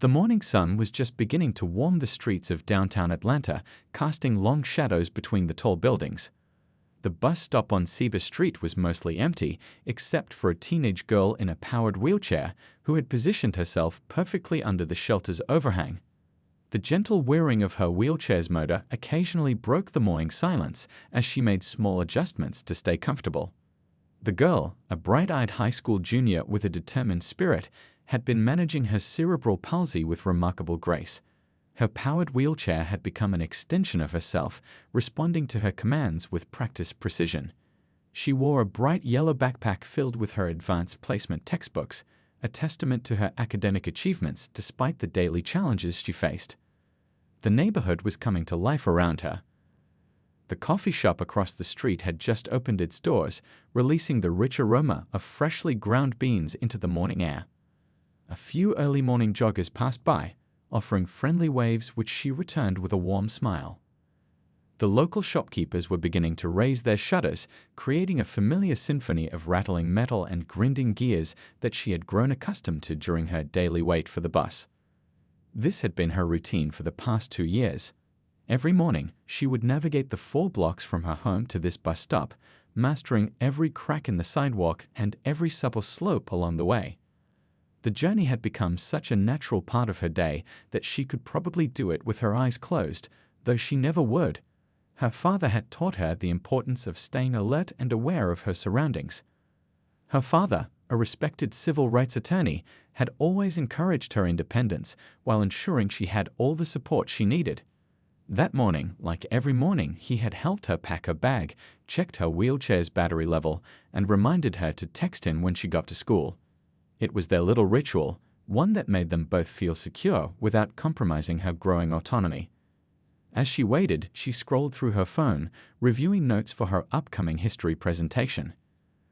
The morning sun was just beginning to warm the streets of downtown Atlanta, casting long shadows between the tall buildings. The bus stop on Seba Street was mostly empty, except for a teenage girl in a powered wheelchair who had positioned herself perfectly under the shelter's overhang. The gentle whirring of her wheelchair's motor occasionally broke the morning silence as she made small adjustments to stay comfortable. The girl, a bright-eyed high school junior with a determined spirit, had been managing her cerebral palsy with remarkable grace. Her powered wheelchair had become an extension of herself, responding to her commands with practiced precision. She wore a bright yellow backpack filled with her advanced placement textbooks, a testament to her academic achievements despite the daily challenges she faced. The neighborhood was coming to life around her. The coffee shop across the street had just opened its doors, releasing the rich aroma of freshly ground beans into the morning air. A few early morning joggers passed by, offering friendly waves which she returned with a warm smile. The local shopkeepers were beginning to raise their shutters, creating a familiar symphony of rattling metal and grinding gears that she had grown accustomed to during her daily wait for the bus. This had been her routine for the past 2 years. Every morning, she would navigate the 4 blocks from her home to this bus stop, mastering every crack in the sidewalk and every supple slope along the way. The journey had become such a natural part of her day that she could probably do it with her eyes closed, though she never would. Her father had taught her the importance of staying alert and aware of her surroundings. Her father, a respected civil rights attorney, had always encouraged her independence while ensuring she had all the support she needed. That morning, like every morning, he had helped her pack her bag, checked her wheelchair's battery level, and reminded her to text him when she got to school. It was their little ritual, one that made them both feel secure without compromising her growing autonomy. As she waited, she scrolled through her phone, reviewing notes for her upcoming history presentation.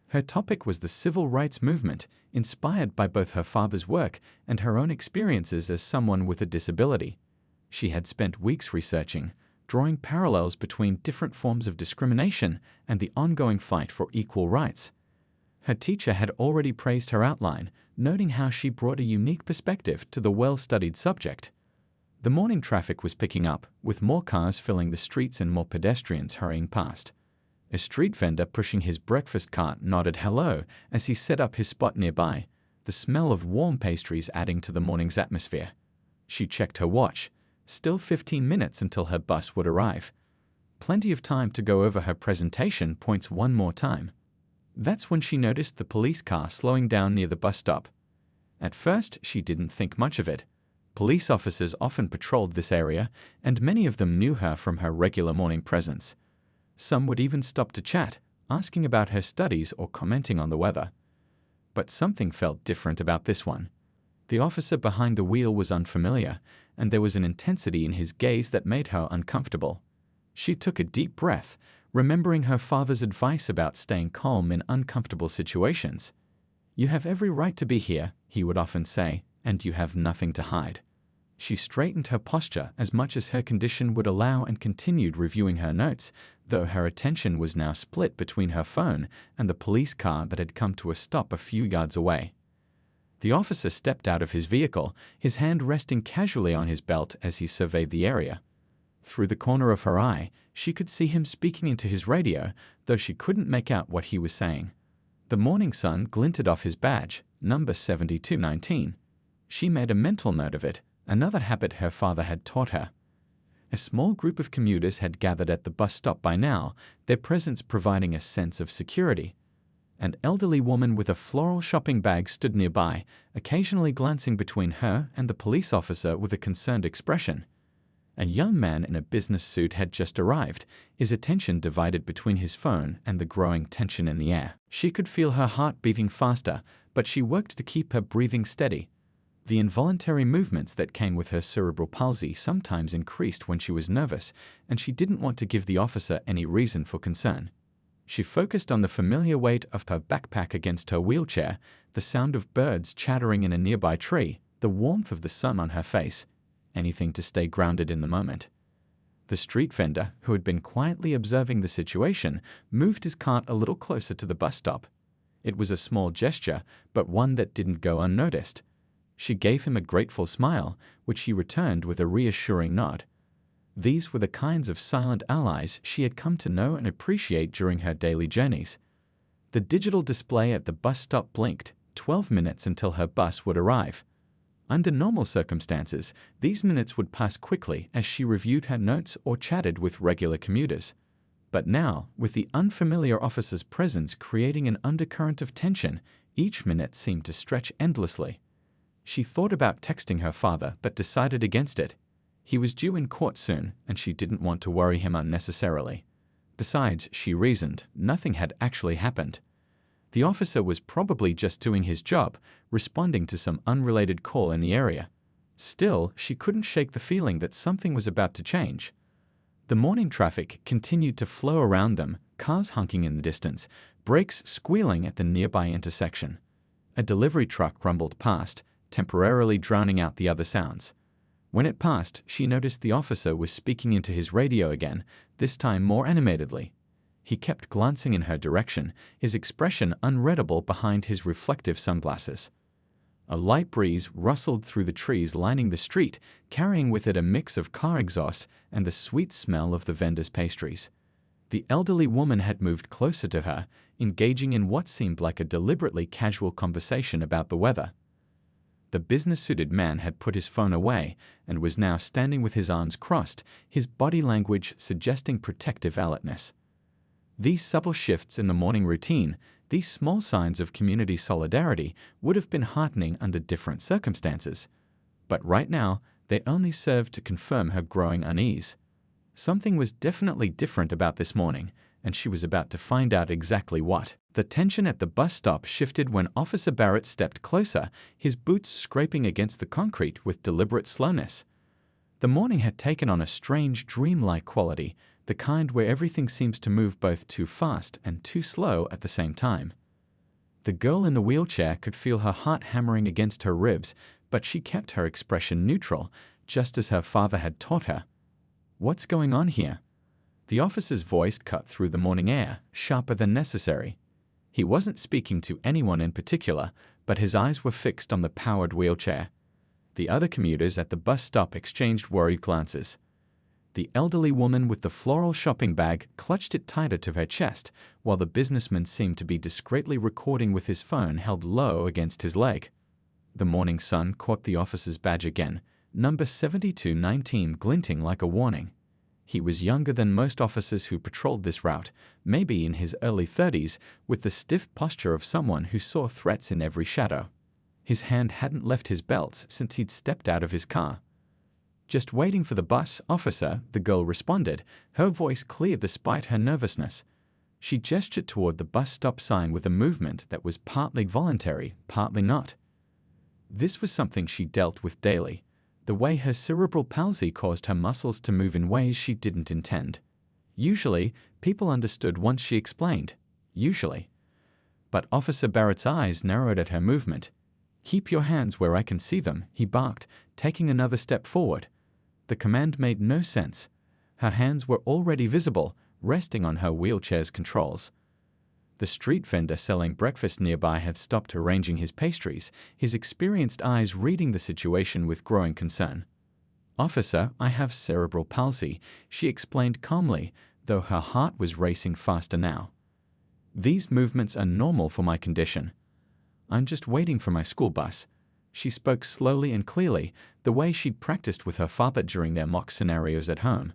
Her topic was the civil rights movement, inspired by both her father's work and her own experiences as someone with a disability. She had spent weeks researching, drawing parallels between different forms of discrimination and the ongoing fight for equal rights. Her teacher had already praised her outline, noting how she brought a unique perspective to the well-studied subject. The morning traffic was picking up, with more cars filling the streets and more pedestrians hurrying past. A street vendor pushing his breakfast cart nodded hello as he set up his spot nearby, the smell of warm pastries adding to the morning's atmosphere. She checked her watch. Still 15 minutes until her bus would arrive. Plenty of time to go over her presentation points one more time. That's when she noticed the police car slowing down near the bus stop. At first, she didn't think much of it. Police officers often patrolled this area, and many of them knew her from her regular morning presence. Some would even stop to chat, asking about her studies or commenting on the weather. But something felt different about this one. The officer behind the wheel was unfamiliar, and there was an intensity in his gaze that made her uncomfortable. She took a deep breath, remembering her father's advice about staying calm in uncomfortable situations. "You have every right to be here," he would often say, "and you have nothing to hide." She straightened her posture as much as her condition would allow and continued reviewing her notes, though her attention was now split between her phone and the police car that had come to a stop a few yards away. The officer stepped out of his vehicle, his hand resting casually on his belt as he surveyed the area. Through the corner of her eye, she could see him speaking into his radio, though she couldn't make out what he was saying. The morning sun glinted off his badge, number 7219. She made a mental note of it, another habit her father had taught her. A small group of commuters had gathered at the bus stop by now, their presence providing a sense of security. An elderly woman with a floral shopping bag stood nearby, occasionally glancing between her and the police officer with a concerned expression. A young man in a business suit had just arrived, his attention divided between his phone and the growing tension in the air. She could feel her heart beating faster, but she worked to keep her breathing steady. The involuntary movements that came with her cerebral palsy sometimes increased when she was nervous, and she didn't want to give the officer any reason for concern. She focused on the familiar weight of her backpack against her wheelchair, the sound of birds chattering in a nearby tree, the warmth of the sun on her face, anything to stay grounded in the moment. The street vendor, who had been quietly observing the situation, moved his cart a little closer to the bus stop. It was a small gesture, but one that didn't go unnoticed. She gave him a grateful smile, which he returned with a reassuring nod. These were the kinds of silent allies she had come to know and appreciate during her daily journeys. The digital display at the bus stop blinked, 12 minutes until her bus would arrive. Under normal circumstances, these minutes would pass quickly as she reviewed her notes or chatted with regular commuters. But now, with the unfamiliar officer's presence creating an undercurrent of tension, each minute seemed to stretch endlessly. She thought about texting her father but decided against it. He was due in court soon, and she didn't want to worry him unnecessarily. Besides, she reasoned, nothing had actually happened. The officer was probably just doing his job, responding to some unrelated call in the area. Still, she couldn't shake the feeling that something was about to change. The morning traffic continued to flow around them, cars honking in the distance, brakes squealing at the nearby intersection. A delivery truck rumbled past, temporarily drowning out the other sounds. When it passed, she noticed the officer was speaking into his radio again, this time more animatedly. He kept glancing in her direction, his expression unreadable behind his reflective sunglasses. A light breeze rustled through the trees lining the street, carrying with it a mix of car exhaust and the sweet smell of the vendor's pastries. The elderly woman had moved closer to her, engaging in what seemed like a deliberately casual conversation about the weather. The business-suited man had put his phone away and was now standing with his arms crossed, his body language suggesting protective alertness. These subtle shifts in the morning routine, these small signs of community solidarity, would have been heartening under different circumstances. But right now, they only served to confirm her growing unease. Something was definitely different about this morning, and she was about to find out exactly what. The tension at the bus stop shifted when Officer Barrett stepped closer, his boots scraping against the concrete with deliberate slowness. The morning had taken on a strange, dreamlike quality, the kind where everything seems to move both too fast and too slow at the same time. The girl in the wheelchair could feel her heart hammering against her ribs, but she kept her expression neutral, just as her father had taught her. "What's going on here?" The officer's voice cut through the morning air, sharper than necessary. He wasn't speaking to anyone in particular, but his eyes were fixed on the powered wheelchair. The other commuters at the bus stop exchanged worried glances. The elderly woman with the floral shopping bag clutched it tighter to her chest, while the businessman seemed to be discreetly recording with his phone held low against his leg. The morning sun caught the officer's badge again, number 7219 glinting like a warning. He was younger than most officers who patrolled this route, maybe in his early 30s, with the stiff posture of someone who saw threats in every shadow. His hand hadn't left his belt since he'd stepped out of his car. "Just waiting for the bus, officer," the girl responded, her voice clear despite her nervousness. She gestured toward the bus stop sign with a movement that was partly voluntary, partly not. This was something she dealt with daily, the way her cerebral palsy caused her muscles to move in ways she didn't intend. Usually, people understood once she explained. Usually. But Officer Barrett's eyes narrowed at her movement. "Keep your hands where I can see them," he barked, taking another step forward. The command made no sense. Her hands were already visible, resting on her wheelchair's controls. The street vendor selling breakfast nearby had stopped arranging his pastries, his experienced eyes reading the situation with growing concern. "Officer, I have cerebral palsy," she explained calmly, though her heart was racing faster now. "These movements are normal for my condition. I'm just waiting for my school bus." She spoke slowly and clearly, the way she'd practiced with her father during their mock scenarios at home.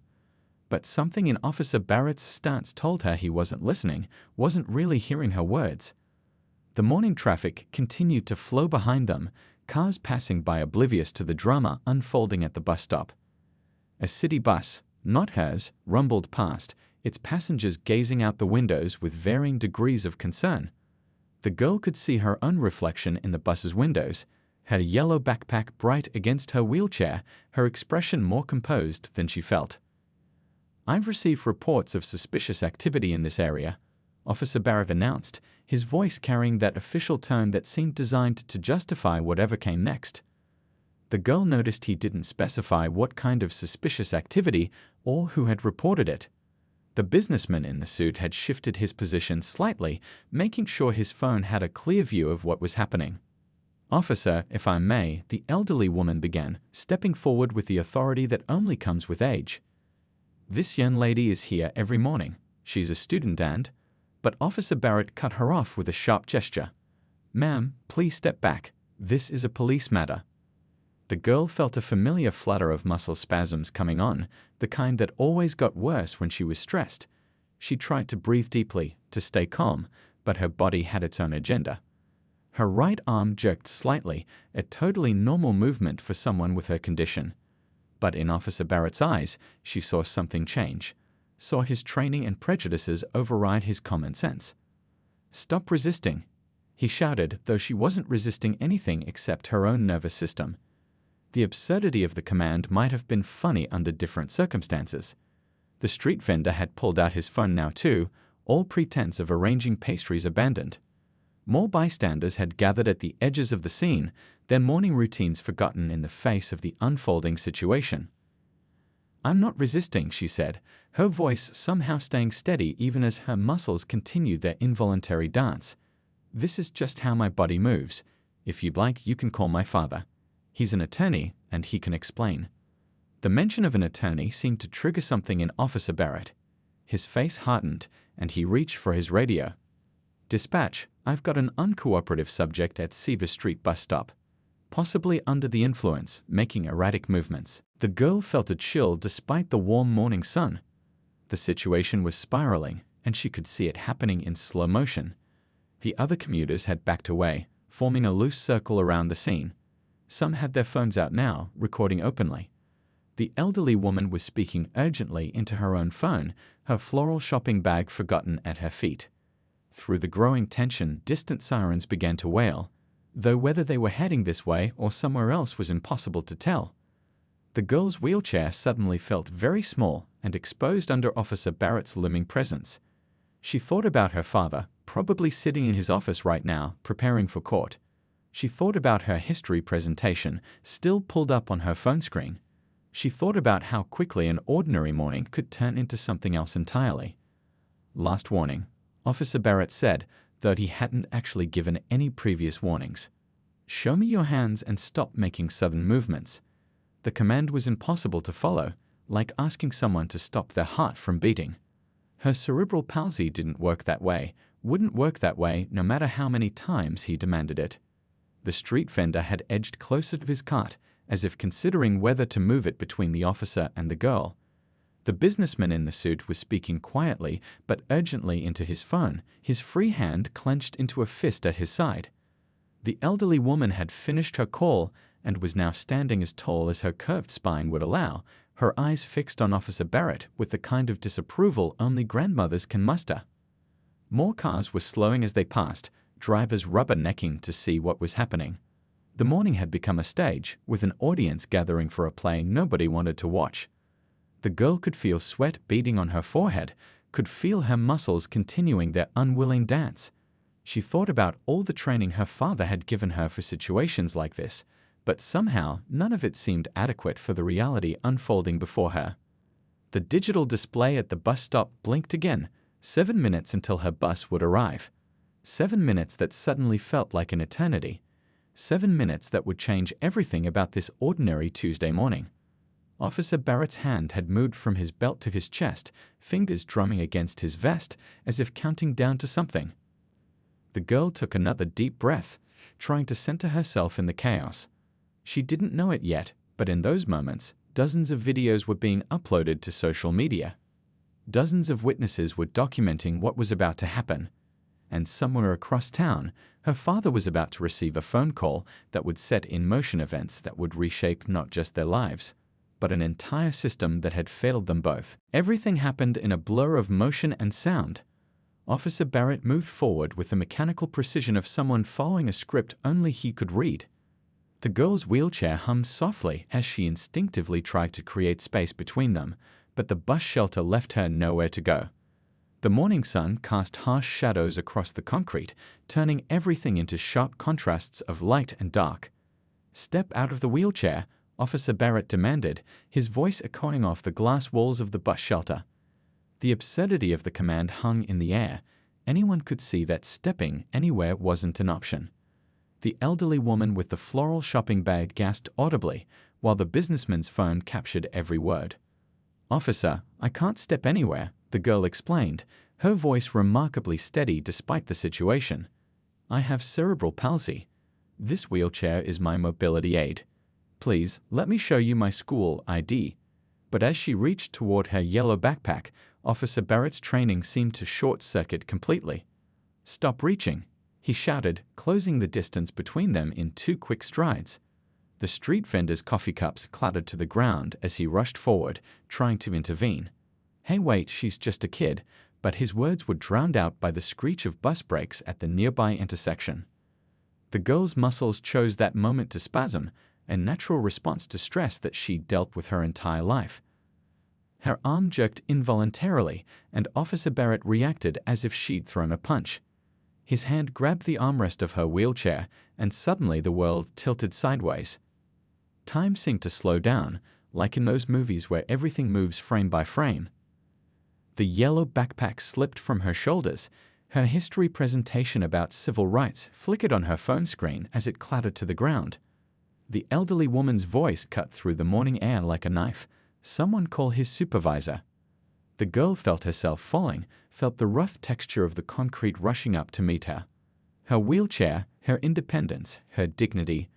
But something in Officer Barrett's stance told her he wasn't listening, wasn't really hearing her words. The morning traffic continued to flow behind them, cars passing by oblivious to the drama unfolding at the bus stop. A city bus, not hers, rumbled past, its passengers gazing out the windows with varying degrees of concern. The girl could see her own reflection in the bus's windows, her yellow backpack bright against her wheelchair, her expression more composed than she felt. "I've received reports of suspicious activity in this area," Officer Barrett announced, his voice carrying that official tone that seemed designed to justify whatever came next. The girl noticed he didn't specify what kind of suspicious activity or who had reported it. The businessman in the suit had shifted his position slightly, making sure his phone had a clear view of what was happening. "Officer, if I may," the elderly woman began, stepping forward with the authority that only comes with age. "This young lady is here every morning. She's a student and—" But Officer Barrett cut her off with a sharp gesture. "Ma'am, please step back. This is a police matter." The girl felt a familiar flutter of muscle spasms coming on, the kind that always got worse when she was stressed. She tried to breathe deeply, to stay calm, but her body had its own agenda. Her right arm jerked slightly, a totally normal movement for someone with her condition. But in Officer Barrett's eyes, she saw something change, saw his training and prejudices override his common sense. "Stop resisting," he shouted, though she wasn't resisting anything except her own nervous system. The absurdity of the command might have been funny under different circumstances. The street vendor had pulled out his phone now too, all pretense of arranging pastries abandoned. More bystanders had gathered at the edges of the scene, their morning routines forgotten in the face of the unfolding situation. "I'm not resisting," she said, her voice somehow staying steady even as her muscles continued their involuntary dance. "This is just how my body moves. If you'd like, you can call my father. He's an attorney, and he can explain." The mention of an attorney seemed to trigger something in Officer Barrett. His face hardened, and he reached for his radio. "Dispatch, I've got an uncooperative subject at Seaver Street bus stop. Possibly under the influence, making erratic movements." The girl felt a chill despite the warm morning sun. The situation was spiraling, and she could see it happening in slow motion. The other commuters had backed away, forming a loose circle around the scene. Some had their phones out now, recording openly. The elderly woman was speaking urgently into her own phone, her floral shopping bag forgotten at her feet. Through the growing tension, distant sirens began to wail, though whether they were heading this way or somewhere else was impossible to tell. The girl's wheelchair suddenly felt very small and exposed under Officer Barrett's looming presence. She thought about her father, probably sitting in his office right now, preparing for court. She thought about her history presentation, still pulled up on her phone screen. She thought about how quickly an ordinary morning could turn into something else entirely. "Last warning," Officer Barrett said, though he hadn't actually given any previous warnings. "Show me your hands and stop making sudden movements." The command was impossible to follow, like asking someone to stop their heart from beating. Her cerebral palsy didn't work that way, wouldn't work that way no matter how many times he demanded it. The street vendor had edged closer to his cart, as if considering whether to move it between the officer and the girl. The businessman in the suit was speaking quietly but urgently into his phone, his free hand clenched into a fist at his side. The elderly woman had finished her call and was now standing as tall as her curved spine would allow, her eyes fixed on Officer Barrett with the kind of disapproval only grandmothers can muster. More cars were slowing as they passed, drivers rubbernecking to see what was happening. The morning had become a stage, with an audience gathering for a play nobody wanted to watch. The girl could feel sweat beading on her forehead, could feel her muscles continuing their unwilling dance. She thought about all the training her father had given her for situations like this, but somehow none of it seemed adequate for the reality unfolding before her. The digital display at the bus stop blinked again, 7 minutes until her bus would arrive. 7 minutes that suddenly felt like an eternity. 7 minutes that would change everything about this ordinary Tuesday morning. Officer Barrett's hand had moved from his belt to his chest, fingers drumming against his vest, as if counting down to something. The girl took another deep breath, trying to center herself in the chaos. She didn't know it yet, but in those moments, dozens of videos were being uploaded to social media. Dozens of witnesses were documenting what was about to happen. And somewhere across town, her father was about to receive a phone call that would set in motion events that would reshape not just their lives, but an entire system that had failed them both. Everything happened in a blur of motion and sound. Officer Barrett moved forward with the mechanical precision of someone following a script only he could read. The girl's wheelchair hummed softly as she instinctively tried to create space between them, but the bus shelter left her nowhere to go. The morning sun cast harsh shadows across the concrete, turning everything into sharp contrasts of light and dark. "Step out of the wheelchair," Officer Barrett demanded, his voice echoing off the glass walls of the bus shelter. The absurdity of the command hung in the air. Anyone could see that stepping anywhere wasn't an option. The elderly woman with the floral shopping bag gasped audibly, while the businessman's phone captured every word. "Officer, I can't step anywhere," the girl explained, her voice remarkably steady despite the situation. "I have cerebral palsy. This wheelchair is my mobility aid. Please, let me show you my school ID." But as she reached toward her yellow backpack, Officer Barrett's training seemed to short-circuit completely. "Stop reaching," he shouted, closing the distance between them in 2 quick strides. The street vendor's coffee cups clattered to the ground as he rushed forward, trying to intervene. "Hey, wait, she's just a kid," but his words were drowned out by the screech of bus brakes at the nearby intersection. The girl's muscles chose that moment to spasm, a natural response to stress that she'd dealt with her entire life. Her arm jerked involuntarily, and Officer Barrett reacted as if she'd thrown a punch. His hand grabbed the armrest of her wheelchair, and suddenly the world tilted sideways. Time seemed to slow down, like in those movies where everything moves frame by frame. The yellow backpack slipped from her shoulders. Her history presentation about civil rights flickered on her phone screen as it clattered to the ground. The elderly woman's voice cut through the morning air like a knife. "Someone call his supervisor." The girl felt herself falling, felt the rough texture of the concrete rushing up to meet her. Her wheelchair, her independence, her dignity,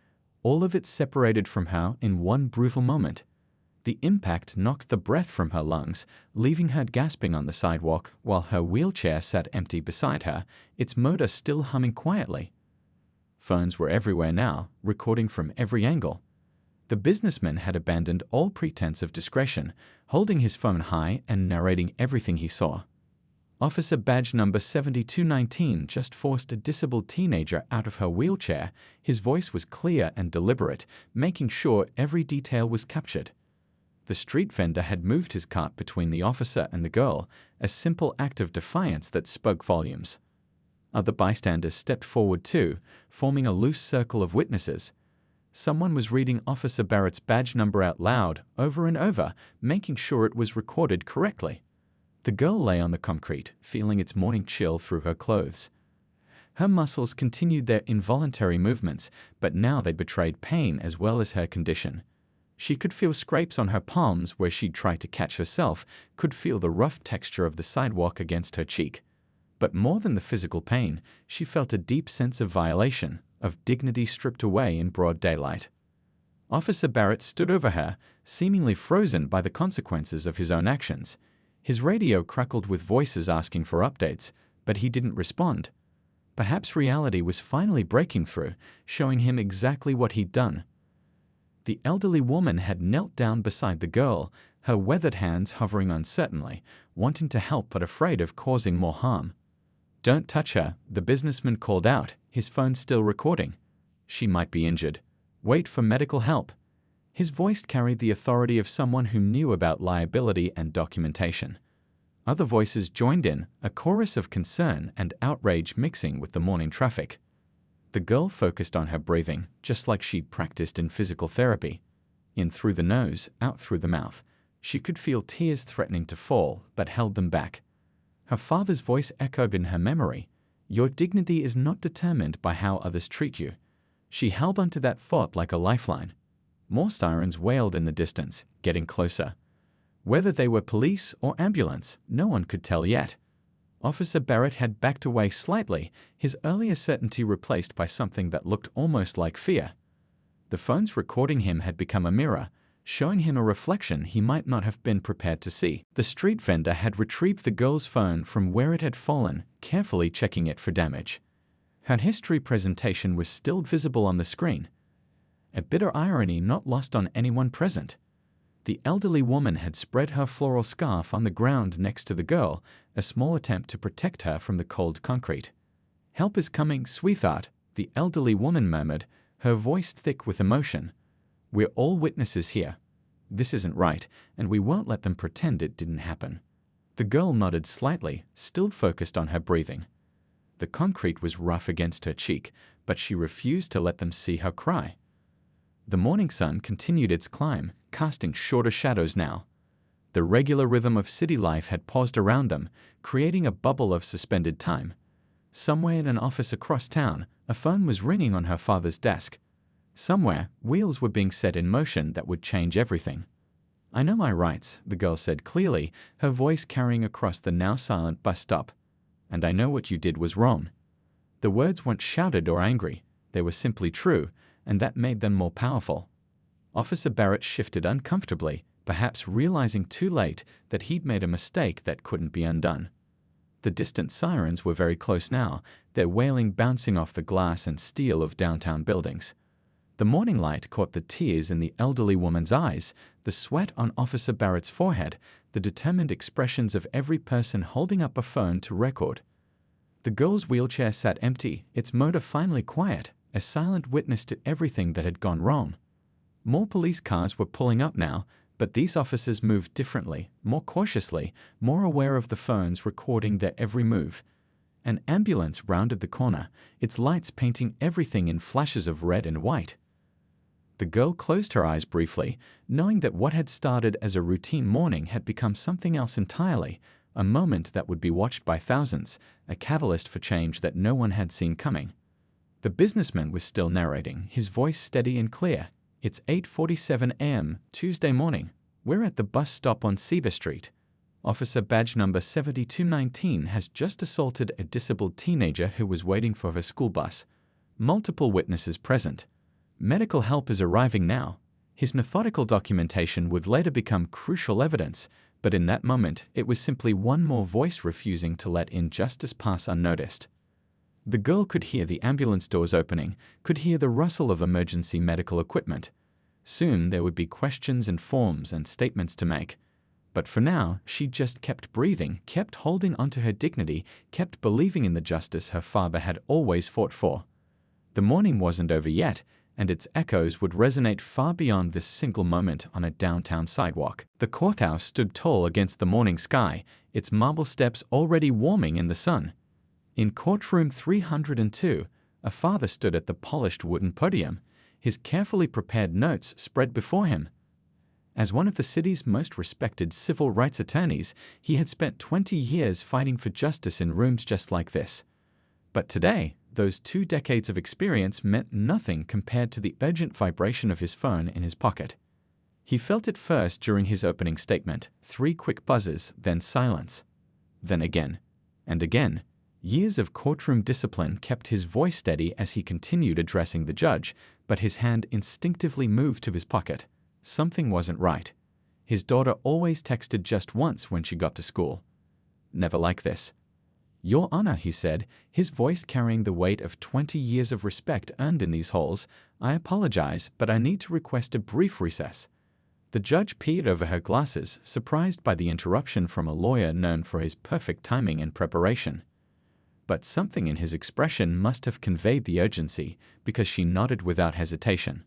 all of it separated from her in one brutal moment. The impact knocked the breath from her lungs, leaving her gasping on the sidewalk while her wheelchair sat empty beside her, its motor still humming quietly. Phones were everywhere now, recording from every angle. The businessman had abandoned all pretense of discretion, holding his phone high and narrating everything he saw. Officer badge number 7219 just forced a disabled teenager out of her wheelchair. His voice was clear and deliberate, making sure every detail was captured. The street vendor had moved his cart between the officer and the girl, a simple act of defiance that spoke volumes. Other bystanders stepped forward too, forming a loose circle of witnesses. Someone was reading Officer Barrett's badge number out loud, over and over, making sure it was recorded correctly. The girl lay on the concrete, feeling its morning chill through her clothes. Her muscles continued their involuntary movements, but now they betrayed pain as well as her condition. She could feel scrapes on her palms where she'd tried to catch herself, could feel the rough texture of the sidewalk against her cheek. But more than the physical pain, she felt a deep sense of violation, of dignity stripped away in broad daylight. Officer Barrett stood over her, seemingly frozen by the consequences of his own actions. His radio crackled with voices asking for updates, but he didn't respond. Perhaps reality was finally breaking through, showing him exactly what he'd done. The elderly woman had knelt down beside the girl, her weathered hands hovering uncertainly, wanting to help but afraid of causing more harm. "Don't touch her," the businessman called out, his phone still recording. "She might be injured. Wait for medical help." His voice carried the authority of someone who knew about liability and documentation. Other voices joined in, a chorus of concern and outrage mixing with the morning traffic. The girl focused on her breathing, just like she'd practiced in physical therapy. In through the nose, out through the mouth. She could feel tears threatening to fall, but held them back. Her father's voice echoed in her memory. "Your dignity is not determined by how others treat you." She held onto that thought like a lifeline. More sirens wailed in the distance, getting closer. Whether they were police or ambulance, no one could tell yet. Officer Barrett had backed away slightly, his earlier certainty replaced by something that looked almost like fear. The phones recording him had become a mirror, showing him a reflection he might not have been prepared to see. The street vendor had retrieved the girl's phone from where it had fallen, carefully checking it for damage. Her history presentation was still visible on the screen, a bitter irony not lost on anyone present. The elderly woman had spread her floral scarf on the ground next to the girl, a small attempt to protect her from the cold concrete. "Help is coming, sweetheart," the elderly woman murmured, her voice thick with emotion. "We're all witnesses here. This isn't right, and we won't let them pretend it didn't happen." The girl nodded slightly, still focused on her breathing. The concrete was rough against her cheek, but she refused to let them see her cry. The morning sun continued its climb, casting shorter shadows now. The regular rhythm of city life had paused around them, creating a bubble of suspended time. Somewhere in an office across town, A phone was ringing on her father's desk. Somewhere, wheels were being set in motion that would change everything. "I know my rights," the girl said clearly, her voice carrying across the now silent bus stop. "And I know what you did was wrong." The words weren't shouted or angry. They were simply true, and that made them more powerful. Officer Barrett shifted uncomfortably, perhaps realizing too late that he'd made a mistake that couldn't be undone. The distant sirens were very close now, their wailing bouncing off the glass and steel of downtown buildings. The morning light caught the tears in the elderly woman's eyes, the sweat on Officer Barrett's forehead, the determined expressions of every person holding up a phone to record. The girl's wheelchair sat empty, its motor finally quiet, a silent witness to everything that had gone wrong. More police cars were pulling up now, but these officers moved differently, more cautiously, more aware of the phones recording their every move. An ambulance rounded the corner, its lights painting everything in flashes of red and white. The girl closed her eyes briefly, knowing that what had started as a routine morning had become something else entirely, a moment that would be watched by thousands, a catalyst for change that no one had seen coming. The businessman was still narrating, his voice steady and clear. "It's 8:47 a.m., Tuesday morning. We're at the bus stop on Seba Street. Officer badge number 7219 has just assaulted a disabled teenager who was waiting for her school bus. Multiple witnesses present. Medical help is arriving now." His methodical documentation would later become crucial evidence, but in that moment it was simply one more voice refusing to let injustice pass unnoticed. The girl could hear the ambulance doors opening, could hear the rustle of emergency medical equipment. Soon there would be questions and forms and statements to make. But for now, she just kept breathing, kept holding onto her dignity, kept believing in the justice her father had always fought for. The morning wasn't over yet, and its echoes would resonate far beyond this single moment on a downtown sidewalk. The courthouse stood tall against the morning sky, its marble steps already warming in the sun. In courtroom 302, a father stood at the polished wooden podium, his carefully prepared notes spread before him. As one of the city's most respected civil rights attorneys, he had spent 20 years fighting for justice in rooms just like this. But today, those 2 decades of experience meant nothing compared to the urgent vibration of his phone in his pocket. He felt it first during his opening statement, 3 quick buzzes, then silence. Then again, and again. Years of courtroom discipline kept his voice steady as he continued addressing the judge, but his hand instinctively moved to his pocket. Something wasn't right. His daughter always texted just once when she got to school. "Never like this." "Your Honor," he said, his voice carrying the weight of 20 years of respect earned in these halls, "I apologize, but I need to request a brief recess." The judge peered over her glasses, surprised by the interruption from a lawyer known for his perfect timing and preparation. But something in his expression must have conveyed the urgency, because she nodded without hesitation.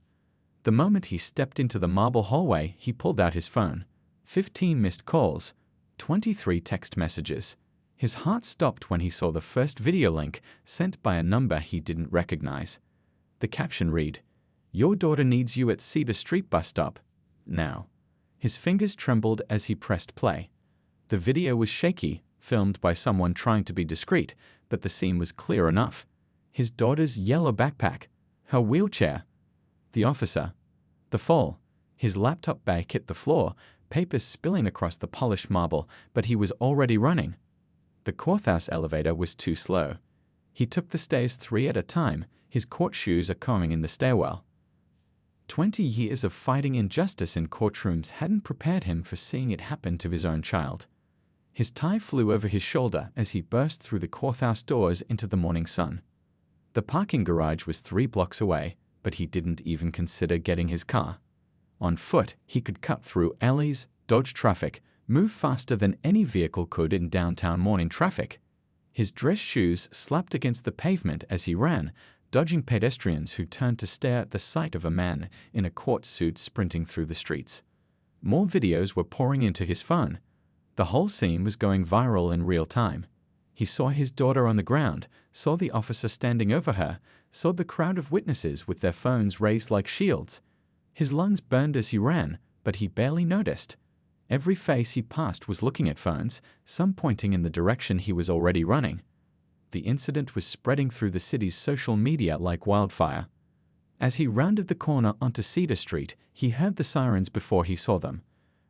The moment he stepped into the marble hallway, he pulled out his phone. 15 missed calls, 23 text messages. His heart stopped when he saw the first video link sent by a number he didn't recognize. The caption read, "Your daughter needs you at Seba Street bus stop. Now." His fingers trembled as he pressed play. The video was shaky, filmed by someone trying to be discreet, but the scene was clear enough. His daughter's yellow backpack, her wheelchair, the officer, the fall. His laptop bag hit the floor, papers spilling across the polished marble, but he was already running. The courthouse elevator was too slow. He took the stairs 3 at a time, his court shoes echoing in the stairwell. 20 years of fighting injustice in courtrooms hadn't prepared him for seeing it happen to his own child. His tie flew over his shoulder as he burst through the courthouse doors into the morning sun. The parking garage was 3 blocks away, but he didn't even consider getting his car. On foot, he could cut through alleys, dodge traffic, move faster than any vehicle could in downtown morning traffic. His dress shoes slapped against the pavement as he ran, dodging pedestrians who turned to stare at the sight of a man in a court suit sprinting through the streets. More videos were pouring into his phone. The whole scene was going viral in real time. He saw his daughter on the ground, saw the officer standing over her, saw the crowd of witnesses with their phones raised like shields. His lungs burned as he ran, but he barely noticed. Every face he passed was looking at phones, some pointing in the direction he was already running. The incident was spreading through the city's social media like wildfire. As he rounded the corner onto Cedar Street, he heard the sirens before he saw them.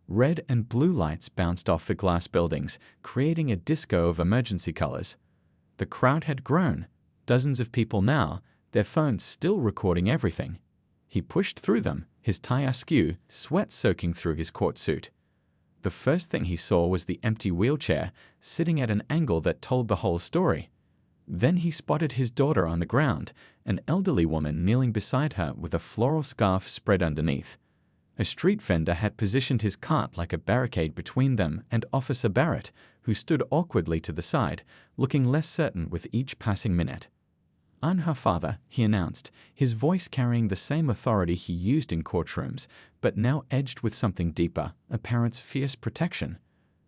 Red and blue lights bounced off the glass buildings, creating a disco of emergency colors. The crowd had grown, dozens of people now, their phones still recording everything. He pushed through them, his tie askew, sweat soaking through his court suit. The first thing he saw was the empty wheelchair, sitting at an angle that told the whole story. Then he spotted his daughter on the ground, an elderly woman kneeling beside her with a floral scarf spread underneath. A street vendor had positioned his cart like a barricade between them and Officer Barrett, who stood awkwardly to the side, looking less certain with each passing minute. "I'm her father," he announced, his voice carrying the same authority he used in courtrooms, but now edged with something deeper, a parent's fierce protection.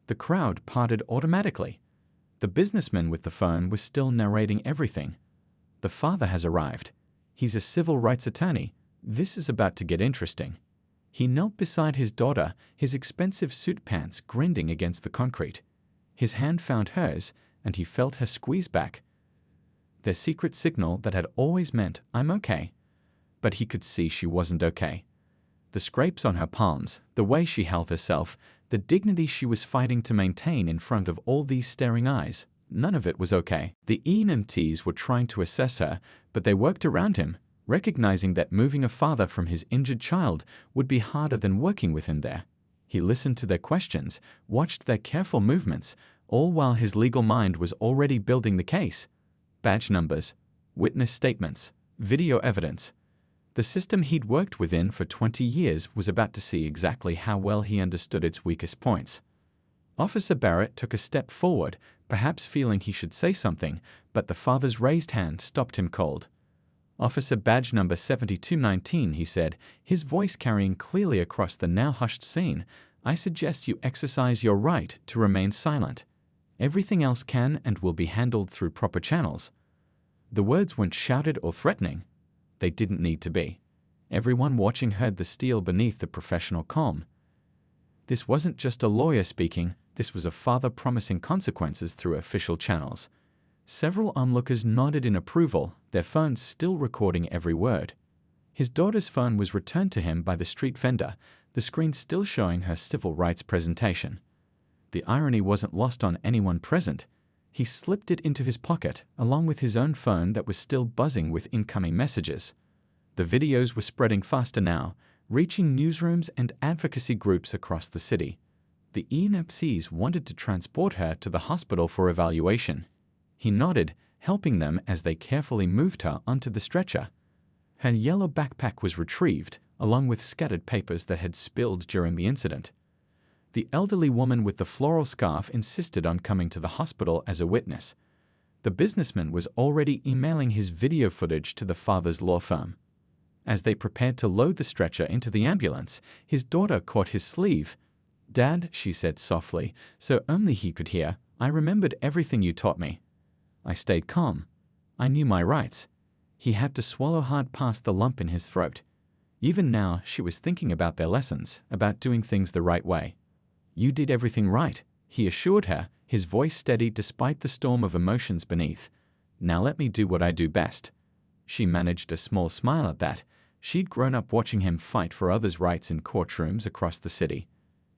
The crowd parted automatically. The businessman with the phone was still narrating everything. "The father has arrived. He's a civil rights attorney. This is about to get interesting." He knelt beside his daughter, his expensive suit pants grinding against the concrete. His hand found hers, and he felt her squeeze back. Their secret signal that had always meant, "I'm okay." But he could see she wasn't okay. The scrapes on her palms, the way she held herself, the dignity she was fighting to maintain in front of all these staring eyes, none of it was okay. The EMTs were trying to assess her, but they worked around him, recognizing that moving a father from his injured child would be harder than working with him there. He listened to their questions, watched their careful movements, all while his legal mind was already building the case. Badge numbers, witness statements, video evidence. The system he'd worked within for 20 years was about to see exactly how well he understood its weakest points. Officer Barrett took a step forward, perhaps feeling he should say something, but the father's raised hand stopped him cold. "Officer badge number 7219, he said, his voice carrying clearly across the now hushed scene, "I suggest you exercise your right to remain silent. Everything else can and will be handled through proper channels." The words weren't shouted or threatening. They didn't need to be. Everyone watching heard the steel beneath the professional calm. This wasn't just a lawyer speaking, this was a father promising consequences through official channels. Several onlookers nodded in approval, their phones still recording every word. His daughter's phone was returned to him by the street vendor, the screen still showing her civil rights presentation. The irony wasn't lost on anyone present. He slipped it into his pocket, along with his own phone that was still buzzing with incoming messages. The videos were spreading faster now, reaching newsrooms and advocacy groups across the city. The EMCs wanted to transport her to the hospital for evaluation. He nodded, helping them as they carefully moved her onto the stretcher. Her yellow backpack was retrieved, along with scattered papers that had spilled during the incident. The elderly woman with the floral scarf insisted on coming to the hospital as a witness. The businessman was already emailing his video footage to the father's law firm. As they prepared to load the stretcher into the ambulance, his daughter caught his sleeve. "Dad," she said softly, so only he could hear, "I remembered everything you taught me. I stayed calm. I knew my rights." He had to swallow hard past the lump in his throat. Even now, she was thinking about their lessons, about doing things the right way. "You did everything right," he assured her, his voice steady despite the storm of emotions beneath. "Now let me do what I do best." She managed a small smile at that. She'd grown up watching him fight for others' rights in courtrooms across the city.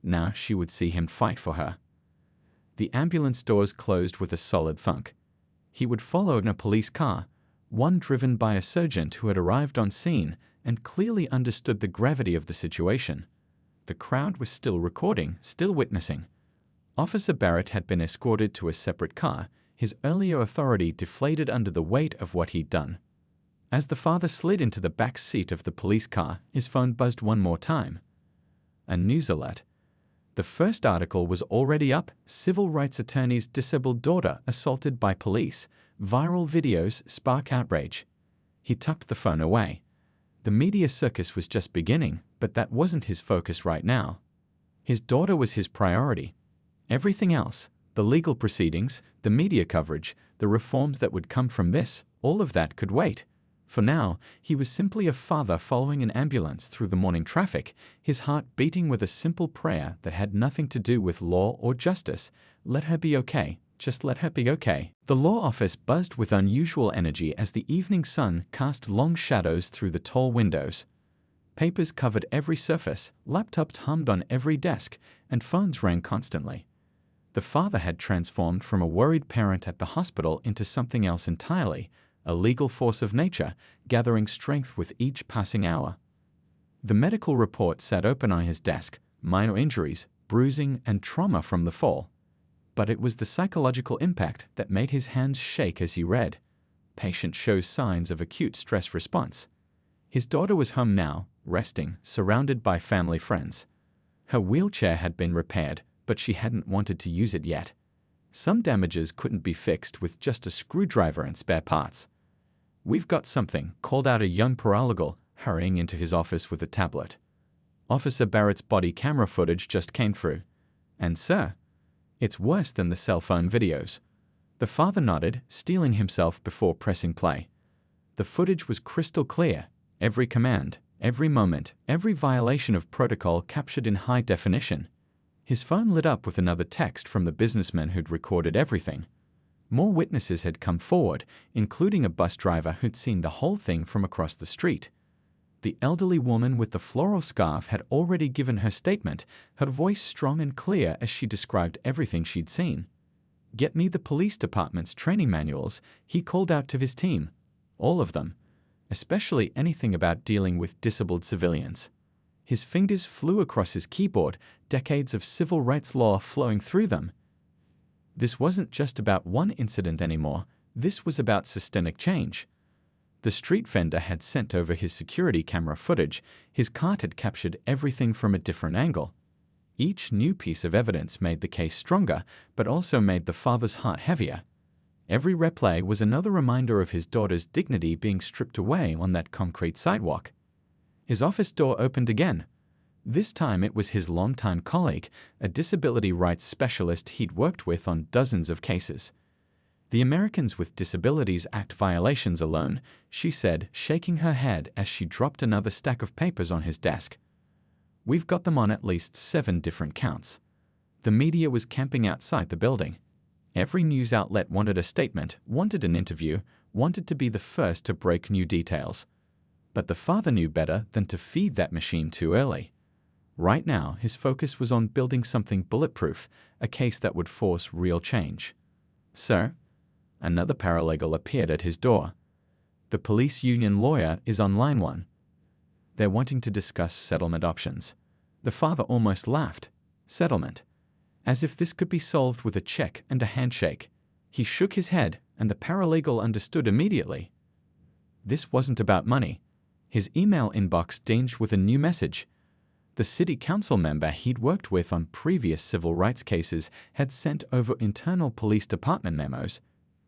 Now she would see him fight for her. The ambulance doors closed with a solid thunk. He would follow in a police car, one driven by a sergeant who had arrived on scene and clearly understood the gravity of the situation. The crowd was still recording, still witnessing. Officer Barrett had been escorted to a separate car, his earlier authority deflated under the weight of what he'd done. As the father slid into the back seat of the police car, his phone buzzed one more time. A news alert. The first article was already up, civil rights attorney's disabled daughter assaulted by police. Viral videos spark outrage. He tucked the phone away. The media circus was just beginning, but that wasn't his focus right now. His daughter was his priority. Everything else, the legal proceedings, the media coverage, the reforms that would come from this, all of that could wait. For now, he was simply a father following an ambulance through the morning traffic, his heart beating with a simple prayer that had nothing to do with law or justice. Let her be okay, Just let her be okay. The law office buzzed with unusual energy as the evening sun cast long shadows through the tall windows. Papers covered every surface, laptops hummed on every desk, and phones rang constantly. The father had transformed from a worried parent at the hospital into something else entirely, a legal force of nature, gathering strength with each passing hour. The medical report sat open on his desk, minor injuries, bruising, and trauma from the fall. But it was the psychological impact that made his hands shake as he read. Patient shows signs of acute stress response. His daughter was home now, resting, surrounded by family friends. Her wheelchair had been repaired, but she hadn't wanted to use it yet. Some damages couldn't be fixed with just a screwdriver and spare parts. "We've got something," called out a young paralegal, hurrying into his office with a tablet. Officer Barrett's body camera footage just came through. "And sir, it's worse than the cell phone videos." The father nodded, steeling himself before pressing play. The footage was crystal clear. Every command, every moment, every violation of protocol captured in high definition. His phone lit up with another text from the businessman who'd recorded everything. More witnesses had come forward, including a bus driver who'd seen the whole thing from across the street. The elderly woman with the floral scarf had already given her statement, her voice strong and clear as she described everything she'd seen. "Get me the police department's training manuals," he called out to his team. "All of them. Especially anything about dealing with disabled civilians." His fingers flew across his keyboard, decades of civil rights law flowing through them. This wasn't just about one incident anymore. This was about systemic change. The street vendor had sent over his security camera footage. His cart had captured everything from a different angle. Each new piece of evidence made the case stronger, but also made the father's heart heavier. Every replay was another reminder of his daughter's dignity being stripped away on that concrete sidewalk. His office door opened again. This time it was his longtime colleague, a disability rights specialist he'd worked with on dozens of cases. "The Americans with Disabilities Act violations alone," she said, shaking her head as she dropped another stack of papers on his desk. "We've got them on at least 7 different counts." The media was camping outside the building. Every news outlet wanted a statement, wanted an interview, wanted to be the first to break new details. But the father knew better than to feed that machine too early. Right now, his focus was on building something bulletproof, a case that would force real change. "Sir?" Another paralegal appeared at his door. "The police union lawyer is on line 1. They're wanting to discuss settlement options." The father almost laughed. Settlement. As if this could be solved with a check and a handshake. He shook his head, and the paralegal understood immediately. This wasn't about money. His email inbox dinged with a new message. The city council member he'd worked with on previous civil rights cases had sent over internal police department memos,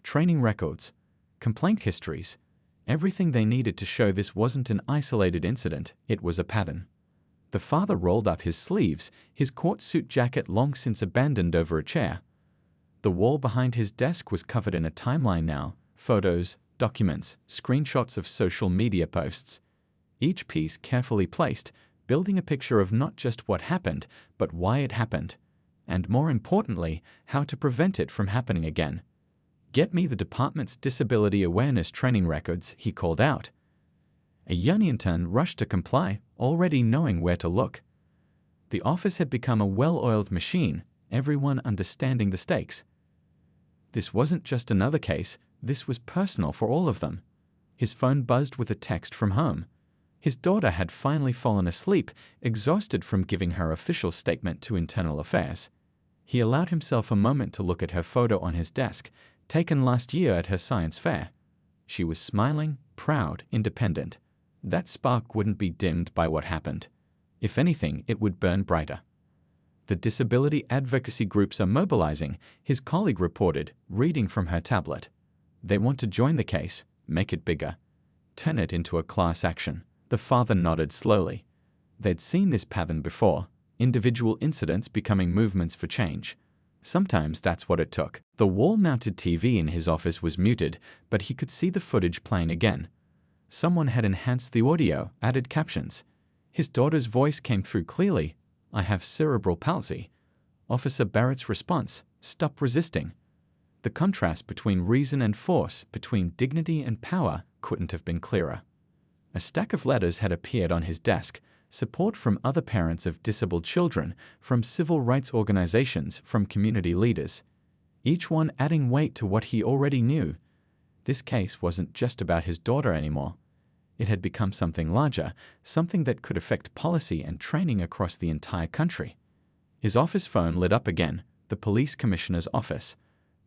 training records, complaint histories, everything they needed to show this wasn't an isolated incident, it was a pattern. The father rolled up his sleeves, his court suit jacket long since abandoned over a chair. The wall behind his desk was covered in a timeline now, photos, documents, screenshots of social media posts. Each piece carefully placed, building a picture of not just what happened, but why it happened, and more importantly, how to prevent it from happening again. "Get me the department's disability awareness training records," he called out. A young intern rushed to comply, already knowing where to look. The office had become a well-oiled machine, everyone understanding the stakes. This wasn't just another case, this was personal for all of them. His phone buzzed with a text from home. His daughter had finally fallen asleep, exhausted from giving her official statement to Internal Affairs. He allowed himself a moment to look at her photo on his desk, taken last year at her science fair. She was smiling, proud, independent. That spark wouldn't be dimmed by what happened. If anything, it would burn brighter. "The disability advocacy groups are mobilizing," his colleague reported, reading from her tablet. "They want to join the case, make it bigger, turn it into a class action." The father nodded slowly. They'd seen this pattern before, individual incidents becoming movements for change. Sometimes that's what it took. The wall-mounted TV in his office was muted, but he could see the footage playing again. Someone had enhanced the audio, added captions. His daughter's voice came through clearly. "I have cerebral palsy." Officer Barrett's response: "Stop resisting." The contrast between reason and force, between dignity and power, couldn't have been clearer. A stack of letters had appeared on his desk, support from other parents of disabled children, from civil rights organizations, from community leaders, each one adding weight to what he already knew. This case wasn't just about his daughter anymore. It had become something larger, something that could affect policy and training across the entire country. His office phone lit up again, the police commissioner's office.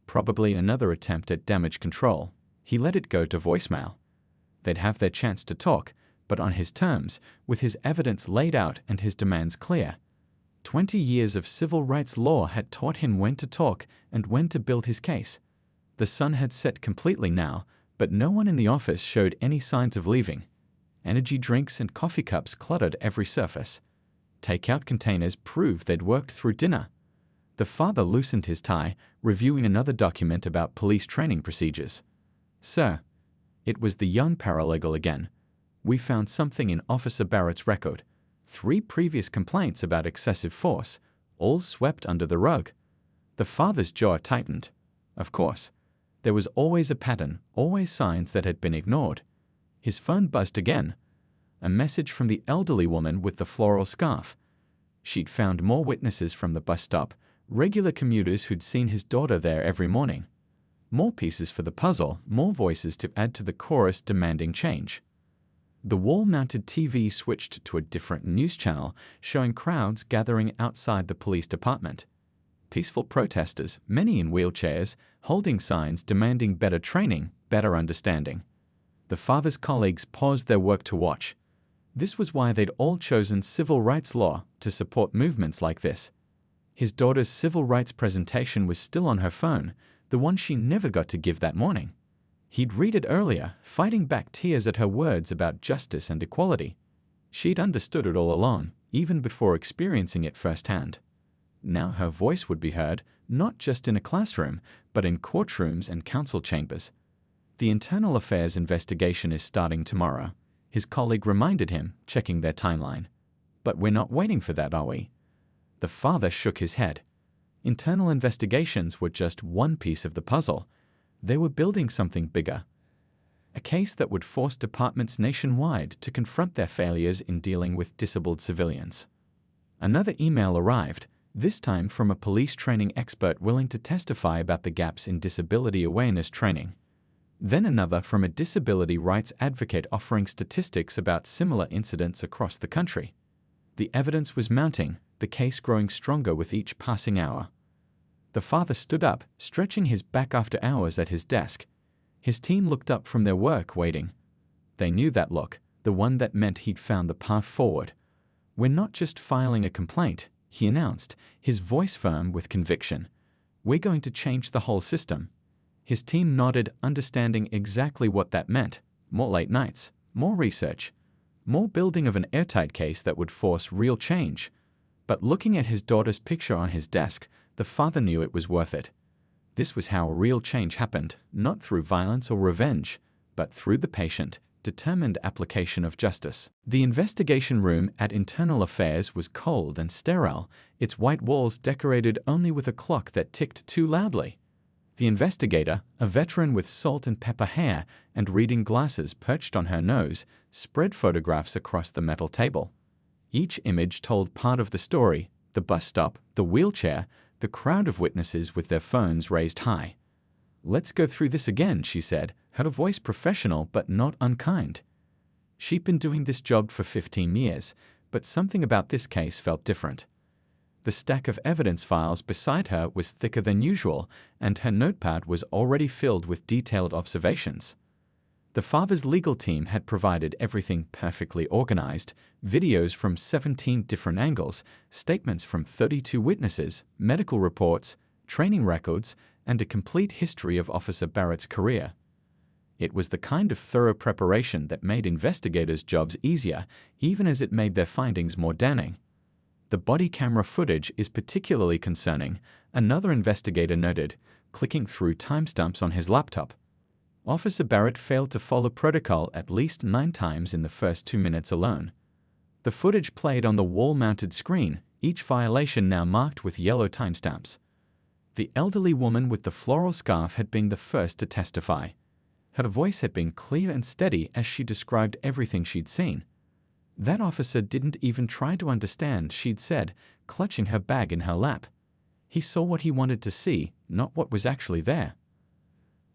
Probably another attempt at damage control. He let it go to voicemail. They'd have their chance to talk, but on his terms, with his evidence laid out and his demands clear. 20 years of civil rights law had taught him when to talk and when to build his case. The sun had set completely now, but no one in the office showed any signs of leaving. Energy drinks and coffee cups cluttered every surface. Takeout containers proved they'd worked through dinner. The father loosened his tie, reviewing another document about police training procedures. "Sir," it was the young paralegal again. "We found something in Officer Barrett's record. 3 previous complaints about excessive force, all swept under the rug." The father's jaw tightened. Of course. There was always a pattern, always signs that had been ignored. His phone buzzed again. A message from the elderly woman with the floral scarf. She'd found more witnesses from the bus stop, regular commuters who'd seen his daughter there every morning. More pieces for the puzzle, more voices to add to the chorus demanding change. The wall-mounted TV switched to a different news channel, showing crowds gathering outside the police department. Peaceful protesters, many in wheelchairs, holding signs demanding better training, better understanding. The father's colleagues paused their work to watch. This was why they'd all chosen civil rights law to support movements like this. His daughter's civil rights presentation was still on her phone, the one she never got to give that morning. He'd read it earlier, fighting back tears at her words about justice and equality. She'd understood it all along, even before experiencing it firsthand. Now her voice would be heard, not just in a classroom, but in courtrooms and council chambers. The Internal Affairs investigation is starting tomorrow, his colleague reminded him, checking their timeline. But we're not waiting for that, are we? The father shook his head. Internal investigations were just one piece of the puzzle. They were building something bigger. A case that would force departments nationwide to confront their failures in dealing with disabled civilians. Another email arrived, this time from a police training expert willing to testify about the gaps in disability awareness training. Then another from a disability rights advocate offering statistics about similar incidents across the country. The evidence was mounting, the case growing stronger with each passing hour. The father stood up, stretching his back after hours at his desk. His team looked up from their work, waiting. They knew that look, the one that meant he'd found the path forward. "We're not just filing a complaint," he announced, his voice firm with conviction. "We're going to change the whole system." His team nodded, understanding exactly what that meant. More late nights, more research, more building of an airtight case that would force real change. But looking at his daughter's picture on his desk, the father knew it was worth it. This was how real change happened, not through violence or revenge, but through the patient, determined application of justice. The investigation room at Internal Affairs was cold and sterile, its white walls decorated only with a clock that ticked too loudly. The investigator, a veteran with salt and pepper hair and reading glasses perched on her nose, spread photographs across the metal table. Each image told part of the story: the bus stop, the wheelchair, the crowd of witnesses with their phones raised high. "Let's go through this again," she said, her voice professional but not unkind. She'd been doing this job for 15 years, but something about this case felt different. The stack of evidence files beside her was thicker than usual, and her notepad was already filled with detailed observations. The father's legal team had provided everything perfectly organized: videos from 17 different angles, statements from 32 witnesses, medical reports, training records, and a complete history of Officer Barrett's career. It was the kind of thorough preparation that made investigators' jobs easier, even as it made their findings more damning. The body camera footage is particularly concerning, another investigator noted, clicking through timestamps on his laptop. Officer Barrett failed to follow protocol at least 9 times in the first 2 minutes alone. The footage played on the wall-mounted screen, each violation now marked with yellow timestamps. The elderly woman with the floral scarf had been the first to testify. Her voice had been clear and steady as she described everything she'd seen. That officer didn't even try to understand, she'd said, clutching her bag in her lap. He saw what he wanted to see, not what was actually there.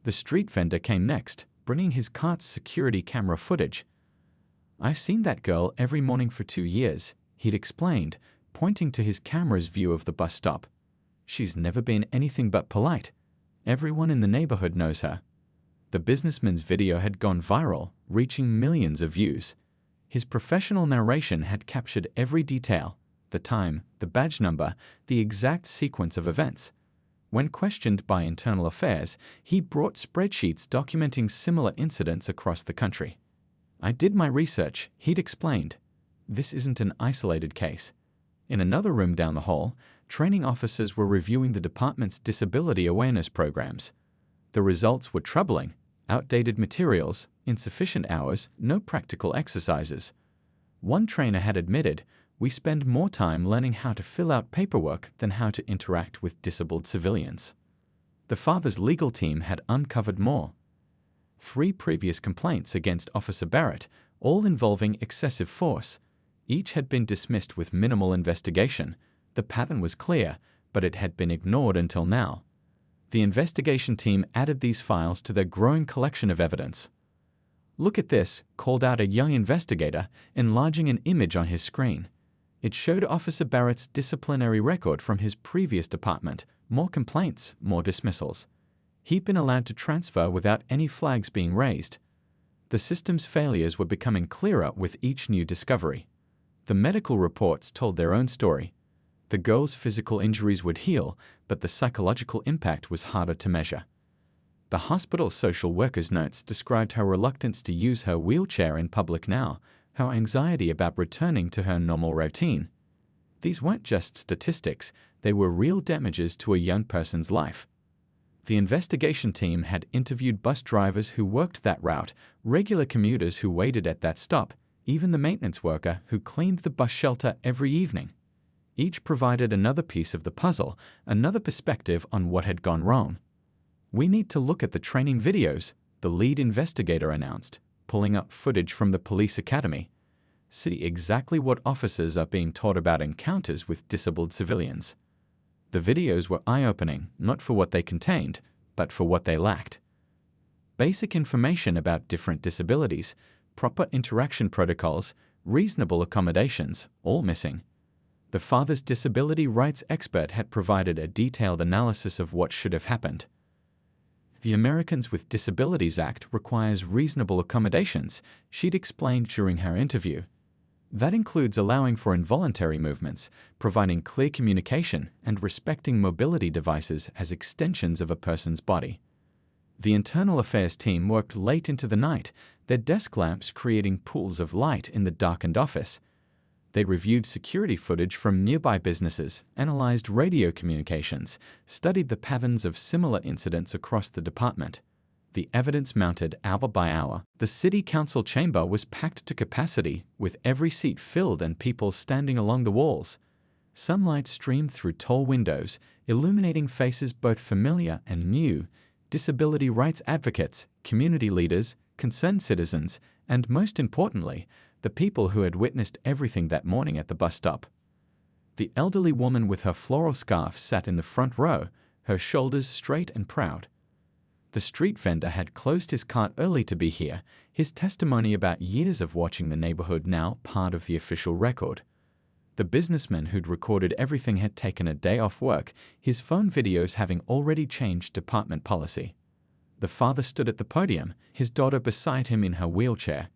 The street vendor came next, bringing his cart's security camera footage. "I've seen that girl every morning for 2 years," he'd explained, pointing to his camera's view of the bus stop. "She's never been anything but polite. Everyone in the neighborhood knows her." The businessman's video had gone viral, reaching millions of views. His professional narration had captured every detail: the time, the badge number, the exact sequence of events. When questioned by Internal Affairs, he brought spreadsheets documenting similar incidents across the country. "I did my research," he'd explained. "This isn't an isolated case." In another room down the hall, training officers were reviewing the department's disability awareness programs. The results were troubling: outdated materials, insufficient hours, no practical exercises. One trainer had admitted, "We spend more time learning how to fill out paperwork than how to interact with disabled civilians." The father's legal team had uncovered more. 3 previous complaints against Officer Barrett, all involving excessive force. Each had been dismissed with minimal investigation. The pattern was clear, but it had been ignored until now. The investigation team added these files to their growing collection of evidence. "Look at this," called out a young investigator, enlarging an image on his screen. It showed Officer Barrett's disciplinary record from his previous department: more complaints, more dismissals. He'd been allowed to transfer without any flags being raised. The system's failures were becoming clearer with each new discovery. The medical reports told their own story. The girl's physical injuries would heal, but the psychological impact was harder to measure. The hospital social worker's notes described her reluctance to use her wheelchair in public now, her anxiety about returning to her normal routine. These weren't just statistics, they were real damages to a young person's life. The investigation team had interviewed bus drivers who worked that route, regular commuters who waited at that stop, even the maintenance worker who cleaned the bus shelter every evening. Each provided another piece of the puzzle, another perspective on what had gone wrong. "We need to look at the training videos," the lead investigator announced, pulling up footage from the police academy. "See exactly what officers are being taught about encounters with disabled civilians." The videos were eye-opening, not for what they contained, but for what they lacked. Basic information about different disabilities, proper interaction protocols, reasonable accommodations, all missing. The father's disability rights expert had provided a detailed analysis of what should have happened. "The Americans with Disabilities Act requires reasonable accommodations," she'd explained during her interview. That includes allowing for involuntary movements, providing clear communication, and respecting mobility devices as extensions of a person's body. The Internal Affairs team worked late into the night, their desk lamps creating pools of light in the darkened office. They reviewed security footage from nearby businesses, analyzed radio communications, studied the patterns of similar incidents across the department. The evidence mounted hour by hour. The city council chamber was packed to capacity, with every seat filled and people standing along the walls. Sunlight streamed through tall windows, illuminating faces both familiar and new: disability rights advocates, community leaders, concerned citizens, and most importantly, the people who had witnessed everything that morning at the bus stop. The elderly woman with her floral scarf sat in the front row, her shoulders straight and proud. The street vendor had closed his cart early to be here, his testimony about years of watching the neighborhood now part of the official record. The businessman who'd recorded everything had taken a day off work, his phone videos having already changed department policy. The father stood at the podium, his daughter beside him in her wheelchair.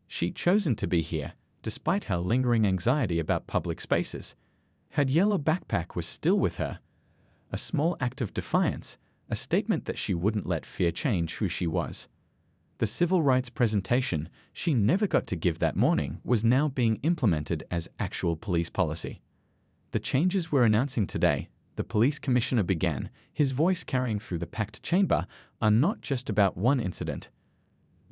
She'd chosen to be here, despite her lingering anxiety about public spaces. Her yellow backpack was still with her. A small act of defiance, a statement that she wouldn't let fear change who she was. The civil rights presentation she never got to give that morning was now being implemented as actual police policy. "The changes we're announcing today," the police commissioner began, his voice carrying through the packed chamber, "are not just about one incident.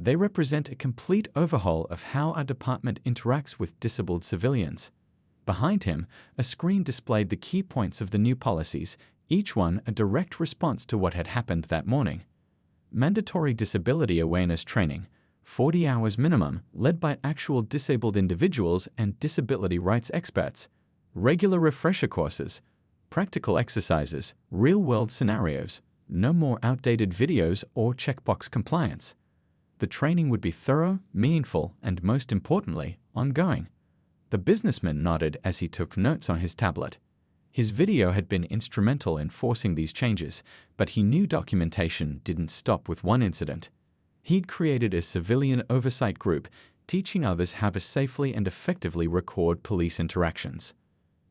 They represent a complete overhaul of how our department interacts with disabled civilians." Behind him, a screen displayed the key points of the new policies, each one a direct response to what had happened that morning. Mandatory disability awareness training, 40 hours minimum, led by actual disabled individuals and disability rights experts. Regular refresher courses, practical exercises, real-world scenarios, no more outdated videos or checkbox compliance. The training would be thorough, meaningful, and most importantly, ongoing. The businessman nodded as he took notes on his tablet. His video had been instrumental in forcing these changes, but he knew documentation didn't stop with one incident. He'd created a civilian oversight group, teaching others how to safely and effectively record police interactions.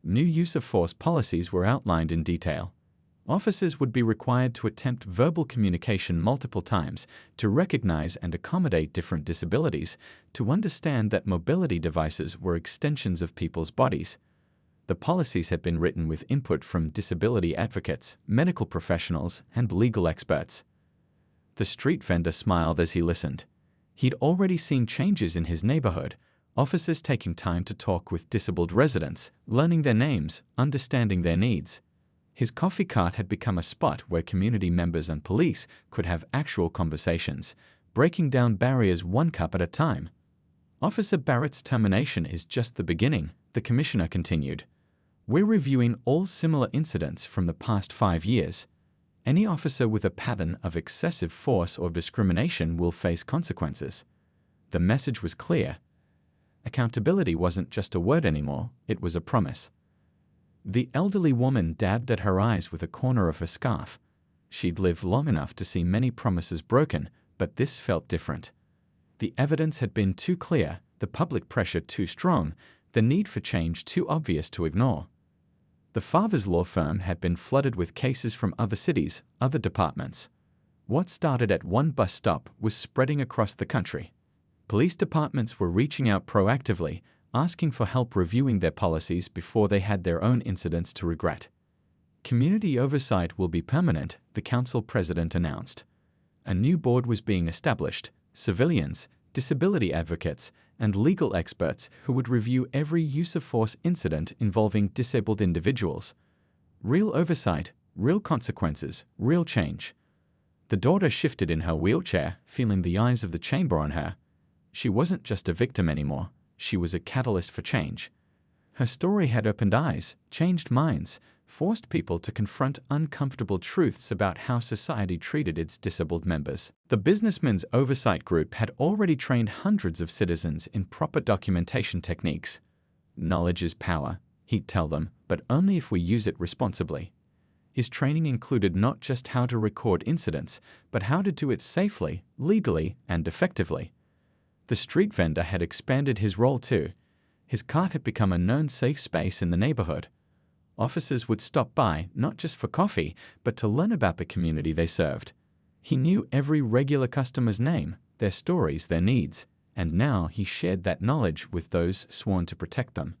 New use of force policies were outlined in detail. Officers would be required to attempt verbal communication multiple times, to recognize and accommodate different disabilities, to understand that mobility devices were extensions of people's bodies. The policies had been written with input from disability advocates, medical professionals, and legal experts. The street vendor smiled as he listened. He'd already seen changes in his neighborhood, officers taking time to talk with disabled residents, learning their names, understanding their needs. His coffee cart had become a spot where community members and police could have actual conversations, breaking down barriers one cup at a time. Officer Barrett's termination is just the beginning, the commissioner continued. We're reviewing all similar incidents from the past 5 years. Any officer with a pattern of excessive force or discrimination will face consequences. The message was clear. Accountability wasn't just a word anymore, it was a promise. The elderly woman dabbed at her eyes with a corner of her scarf. She'd lived long enough to see many promises broken, but this felt different. The evidence had been too clear, the public pressure too strong, the need for change too obvious to ignore. The father's law firm had been flooded with cases from other cities, other departments. What started at one bus stop was spreading across the country. Police departments were reaching out proactively, asking for help reviewing their policies before they had their own incidents to regret. Community oversight will be permanent, the council president announced. A new board was being established, civilians, disability advocates, and legal experts who would review every use of force incident involving disabled individuals. Real oversight, real consequences, real change. The daughter shifted in her wheelchair, feeling the eyes of the chamber on her. She wasn't just a victim anymore. She was a catalyst for change. Her story had opened eyes, changed minds, forced people to confront uncomfortable truths about how society treated its disabled members. The businessman's oversight group had already trained hundreds of citizens in proper documentation techniques. Knowledge is power, he'd tell them, but only if we use it responsibly. His training included not just how to record incidents, but how to do it safely, legally, and effectively. The street vendor had expanded his role too. His cart had become a known safe space in the neighborhood. Officers would stop by, not just for coffee, but to learn about the community they served. He knew every regular customer's name, their stories, their needs, and now he shared that knowledge with those sworn to protect them.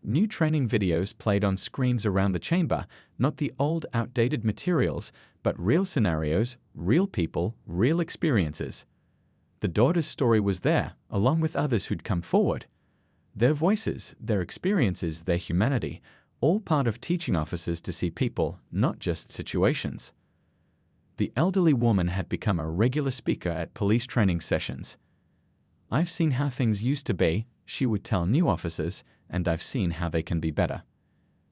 New training videos played on screens around the chamber, not the old, outdated materials, but real scenarios, real people, real experiences. The daughter's story was there, along with others who'd come forward. Their voices, their experiences, their humanity, all part of teaching officers to see people, not just situations. The elderly woman had become a regular speaker at police training sessions. I've seen how things used to be, she would tell new officers, and I've seen how they can be better.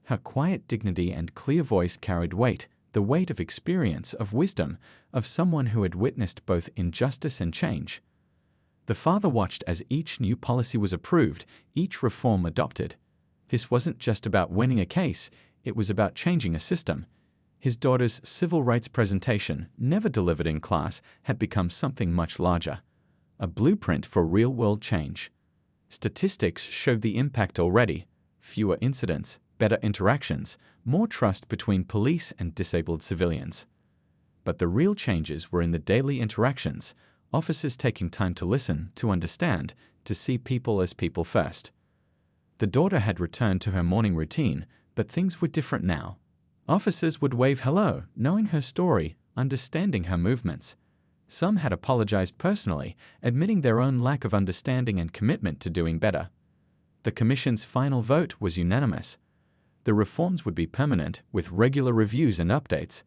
Her quiet dignity and clear voice carried weight, the weight of experience, of wisdom, of someone who had witnessed both injustice and change. The father watched as each new policy was approved, each reform adopted. This wasn't just about winning a case, it was about changing a system. His daughter's civil rights presentation, never delivered in class, had become something much larger. A blueprint for real-world change. Statistics showed the impact already. Fewer incidents, better interactions, more trust between police and disabled civilians. But the real changes were in the daily interactions, officers taking time to listen, to understand, to see people as people first. The daughter had returned to her morning routine, but things were different now. Officers would wave hello, knowing her story, understanding her movements. Some had apologized personally, admitting their own lack of understanding and commitment to doing better. The commission's final vote was unanimous. The The reforms would be permanent, with regular reviews and updates.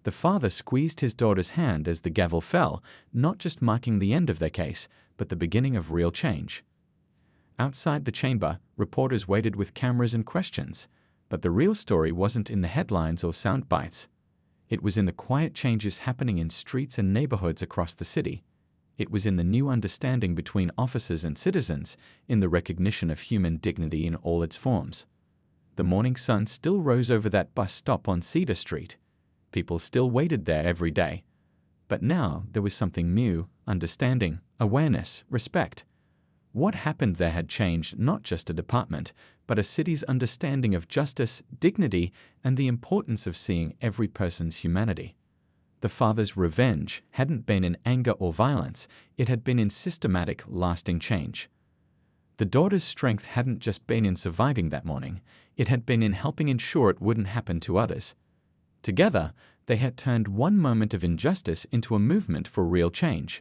The father squeezed his daughter's hand as the gavel fell, not just marking the end of their case, but the beginning of real change. Outside the chamber, reporters waited with cameras and questions. But the real story wasn't in the headlines or sound bites. It was in the quiet changes happening in streets and neighborhoods across the city. It was in the new understanding between officers and citizens, in the recognition of human dignity in all its forms. The morning sun still rose over that bus stop on Cedar Street. People still waited there every day. But now there was something new: understanding, awareness, respect. What happened there had changed not just a department, but a city's understanding of justice, dignity, and the importance of seeing every person's humanity. The father's revenge hadn't been in anger or violence, it had been in systematic, lasting change. The daughter's strength hadn't just been in surviving that morning, it had been in helping ensure it wouldn't happen to others. Together, they had turned one moment of injustice into a movement for real change.